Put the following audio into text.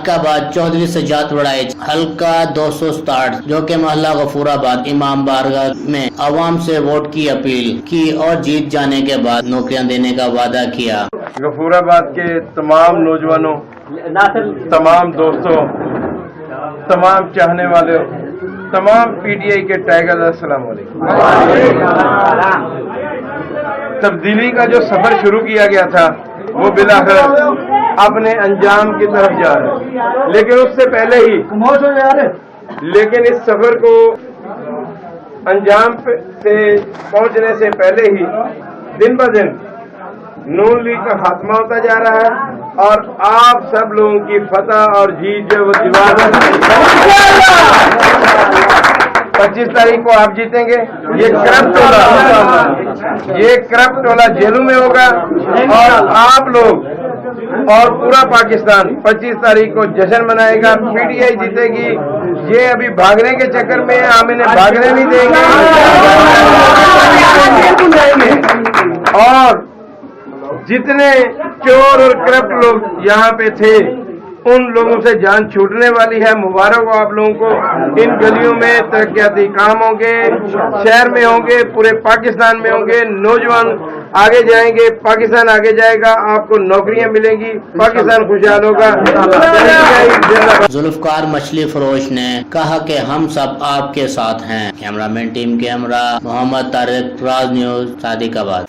सादिकाबाद चौधरी सजाद वड़ाइच हल्का 267 जो के मोहल्ला गफूराबाद इमाम बारगाह में आवाम से वोट की अपील की और जीत जाने के बाद नौकरियां देने का वादा किया। गफूराबाद के तमाम नौजवानों, तमाम दोस्तों, तमाम चाहने वाले, तमाम पीटीआई के टाइगर, अस्सलाम वालेकुम। तब्दीली का जो सफर शुरू किया गया था वो बिलाखिर अपने अंजाम की तरफ जा रहा है, लेकिन उससे पहले ही लेकिन इस सफर को अंजाम से पहुंचने से पहले ही दिन ब दिन नून लीग का खात्मा होता जा रहा है और आप सब लोगों की फतह और जीत जो दीवार 25 तारीख को आप जीतेंगे। ये करप्ट टोला जेलों में होगा और आप लोग और पूरा पाकिस्तान 25 तारीख को जश्न मनाएगा। पीटीआई जीतेगी। ये अभी भागने के चक्कर में हम इन्हें भागने नहीं देंगे और जितने चोर और करप्ट लोग यहाँ पे थे उन लोगों से जान छूटने वाली है। मुबारक हो आप लोगों को। इन गलियों में तरक्याती काम होंगे, शहर में होंगे, पूरे पाकिस्तान में होंगे। नौजवान आगे जाएंगे, पाकिस्तान आगे जाएगा, आपको नौकरियां मिलेंगी, पाकिस्तान खुशहाल होगा। जुल्फकार मछली फरोश ने कहा कि हम सब आपके साथ हैं। Cameraman team camera Mohammad Tariq, Raj news, Sadiqabad.